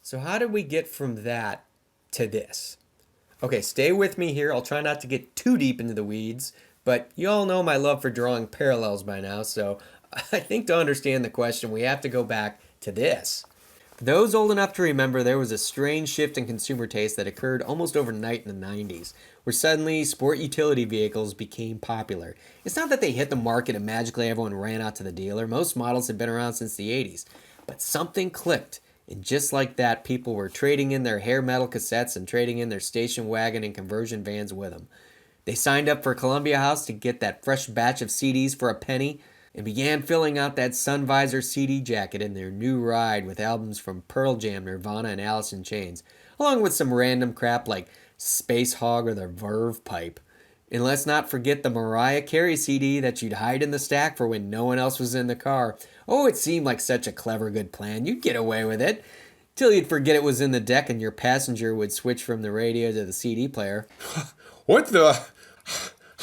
So how did we get from that to this? Okay, stay with me here. I'll try not to get too deep into the weeds, but you all know my love for drawing parallels by now, so I think to understand the question, we have to go back to this. For those old enough to remember, there was a strange shift in consumer taste that occurred almost overnight in the 90s, where suddenly sport utility vehicles became popular. It's not that they hit the market and magically everyone ran out to the dealer. Most models had been around since the 80s, but something clicked. And just like that, people were trading in their hair metal cassettes and trading in their station wagon and conversion vans with them. They signed up for Columbia House to get that fresh batch of CDs for a penny and began filling out that sun visor CD jacket in their new ride with albums from Pearl Jam, Nirvana, and Alice in Chains, along with some random crap like Space Hog or the Verve Pipe. And let's not forget the Mariah Carey CD that you'd hide in the stack for when no one else was in the car. Oh, it seemed like such a clever good plan. You'd get away with it. Till you'd forget it was in the deck and your passenger would switch from the radio to the CD player. What the?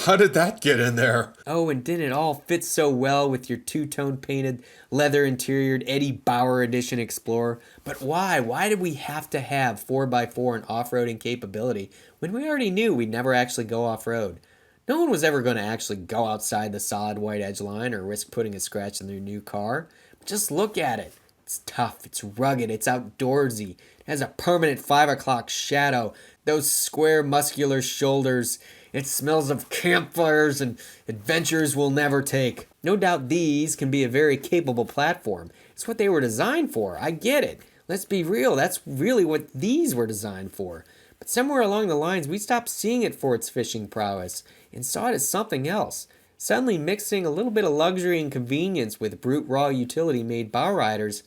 How did that get in there? Oh, and didn't it all fit so well with your two-tone painted, leather interiored Eddie Bauer edition Explorer? But why? Why did we have to have 4x4 and off-roading capability when we already knew we'd never actually go off-road? No one was ever going to actually go outside the solid white edge line or risk putting a scratch in their new car. But just look at it. It's tough, it's rugged, it's outdoorsy. It has a permanent 5 o'clock shadow, those square muscular shoulders. It smells of campfires and adventures we'll never take. No doubt these can be a very capable platform. It's what they were designed for. I get it. Let's be real. That's really what these were designed for. But somewhere along the lines, we stopped seeing it for its fishing prowess and saw it as something else. Suddenly mixing a little bit of luxury and convenience with brute raw utility made bowriders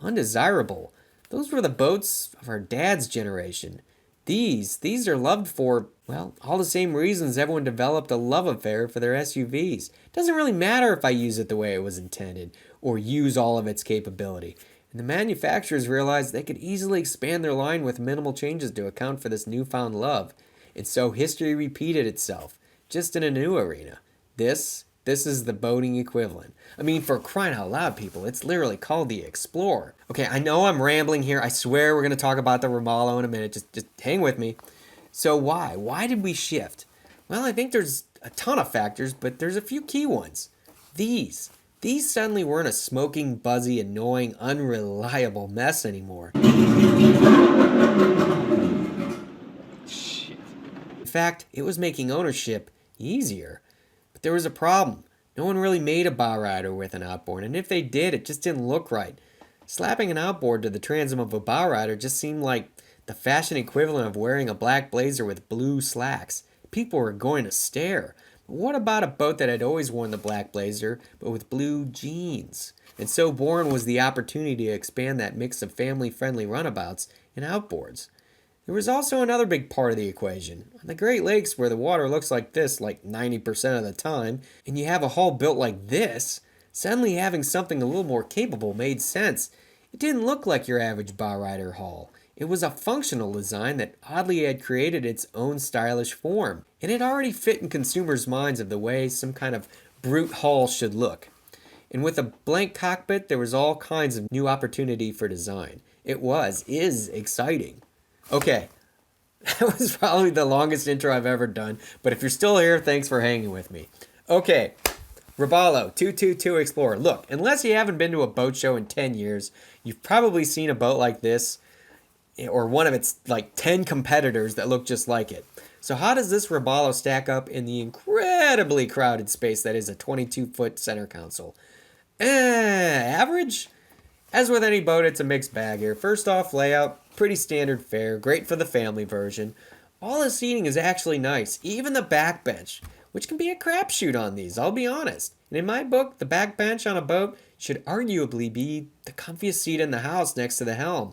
undesirable. Those were the boats of our dad's generation. These are loved for, well, all the same reasons everyone developed a love affair for their SUVs. It doesn't really matter if I use it the way it was intended, or use all of its capability. And the manufacturers realized they could easily expand their line with minimal changes to account for this newfound love. And so history repeated itself, just in a new arena. This is the boating equivalent. I mean, for crying out loud, people, it's literally called the Explorer. Okay, I know I'm rambling here. I swear we're going to talk about the Robalo in a minute. Just hang with me. So why? Why did we shift? Well, I think there's a ton of factors, but there's a few key ones. These suddenly weren't a smoking, buzzy, annoying, unreliable mess anymore. Shit. In fact, it was making ownership easier. But there was a problem. No one really made a bowrider with an outboard, and if they did, it just didn't look right. Slapping an outboard to the transom of a bowrider just seemed like the fashion equivalent of wearing a black blazer with blue slacks. People were going to stare. But what about a boat that had always worn the black blazer, but with blue jeans? And so born was the opportunity to expand that mix of family-friendly runabouts and outboards. There was also another big part of the equation. On the Great Lakes, where the water looks like this like 90% of the time, and you have a hull built like this, suddenly having something a little more capable made sense. It didn't look like your average bowrider hull. It was a functional design that oddly had created its own stylish form, and it already fit in consumers' minds of the way some kind of brute hull should look. And with a blank cockpit, there was all kinds of new opportunity for design. Is exciting. Okay, that was probably the longest intro I've ever done, but if you're still here, thanks for hanging with me. Okay, Robalo 222 Explorer. Look, unless you haven't been to a boat show in 10 years, you've probably seen a boat like this, or one of its like 10 competitors that look just like it. So how does this Robalo stack up in the incredibly crowded space that is a 22-foot center console? Average? As with any boat, it's a mixed bag here. First off, layout, pretty standard fare, great for the family version. All the seating is actually nice, even the back bench, which can be a crapshoot on these, I'll be honest. And in my book, the back bench on a boat should arguably be the comfiest seat in the house next to the helm.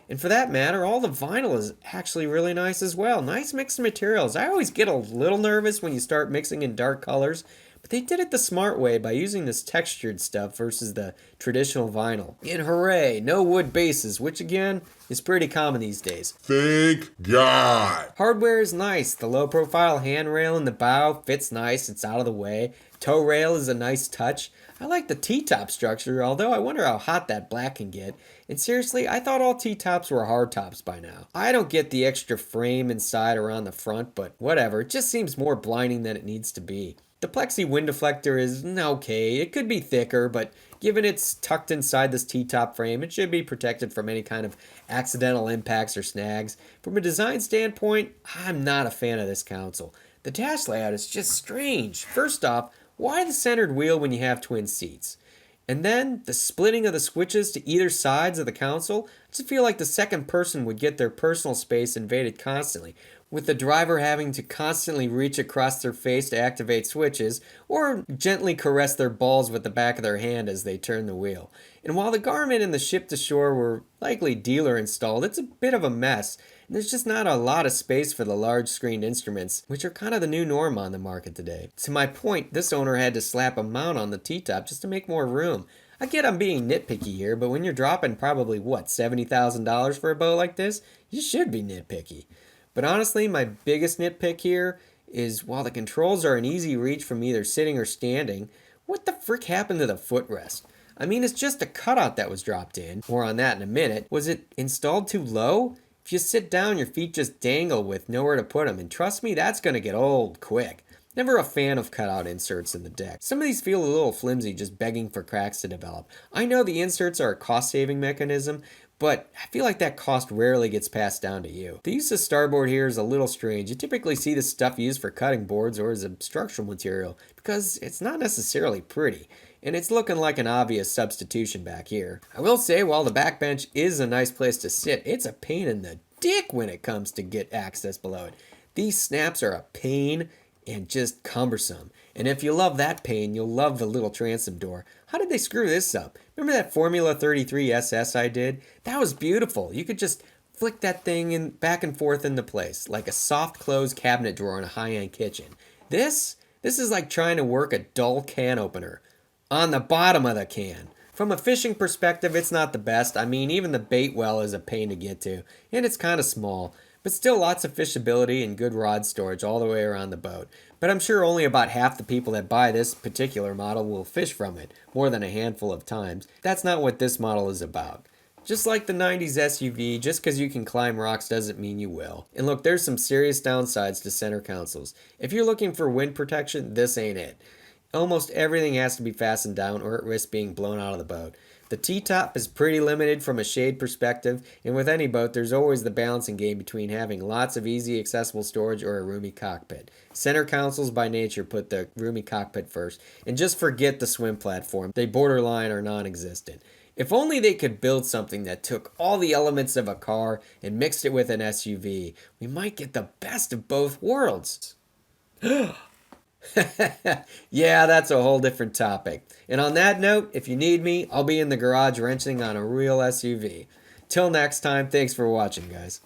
And for that matter, all the vinyl is actually really nice as well. Nice mix of materials. I always get a little nervous when you start mixing in dark colors, But they did it the smart way by using this textured stuff versus the traditional vinyl. And hooray, no wood bases, which again is pretty common these days. Thank God. Hardware is nice. The low profile handrail in the bow fits nice, it's out of the way. Tow rail is a nice touch. I like the T-top structure, although I wonder how hot that black can get. And seriously, I thought all T-tops were hardtops by now. I don't get the extra frame inside around the front, but whatever, it just seems more blinding than it needs to be. The plexi wind deflector is okay, it could be thicker, but given it's tucked inside this T-top frame, it should be protected from any kind of accidental impacts or snags. From a design standpoint, I'm not a fan of this console. The dash layout is just strange. First off, why the centered wheel when you have twin seats? And then the splitting of the switches to either sides of the console, I just feel like the second person would get their personal space invaded constantly, with the driver having to constantly reach across their face to activate switches, or gently caress their balls with the back of their hand as they turn the wheel. And while the Garmin and the ship to shore were likely dealer installed, it's a bit of a mess. And there's just not a lot of space for the large screened instruments, which are kind of the new norm on the market today. To my point, this owner had to slap a mount on the T-top just to make more room. I get I'm being nitpicky here, but when you're dropping probably, $70,000 for a boat like this, you should be nitpicky. But honestly, my biggest nitpick here is while the controls are an easy reach from either sitting or standing, what the frick happened to the footrest? I mean, it's just a cutout that was dropped in. More on that in a minute. Was it installed too low? If you sit down, your feet just dangle with nowhere to put them, and trust me, that's going to get old quick. Never a fan of cutout inserts in the deck. Some of these feel a little flimsy, just begging for cracks to develop. I know the inserts are a cost-saving mechanism, but I feel like that cost rarely gets passed down to you. The use of starboard here is a little strange. You typically see this stuff used for cutting boards or as a structural material, because it's not necessarily pretty. And it's looking like an obvious substitution back here. I will say, while the back bench is a nice place to sit, it's a pain in the dick when it comes to get access below it. These snaps are a pain and just cumbersome. And if you love that pain, you'll love the little transom door. How did they screw this up? Remember that Formula 33 SS I did? That was beautiful. You could just flick that thing in back and forth into place, like a soft closed cabinet drawer in a high-end kitchen. This is like trying to work a dull can opener on the bottom of the can. From a fishing perspective, it's not the best. I mean, even the bait well is a pain to get to, and it's kind of small, but still lots of fishability and good rod storage all the way around the boat. But I'm sure only about half the people that buy this particular model will fish from it, more than a handful of times. That's not what this model is about. Just like the 90s SUV, just because you can climb rocks doesn't mean you will. And look, there's some serious downsides to center consoles. If you're looking for wind protection, this ain't it. Almost everything has to be fastened down or at risk being blown out of the boat. The T-top is pretty limited from a shade perspective, and with any boat, there's always the balancing game between having lots of easy accessible storage or a roomy cockpit. Center consoles by nature put the roomy cockpit first, and just forget the swim platform. They borderline are non-existent. If only they could build something that took all the elements of a car and mixed it with an SUV, we might get the best of both worlds. Yeah, that's a whole different topic. And on that note, if you need me, I'll be in the garage wrenching on a real SUV. Till next time, thanks for watching, guys.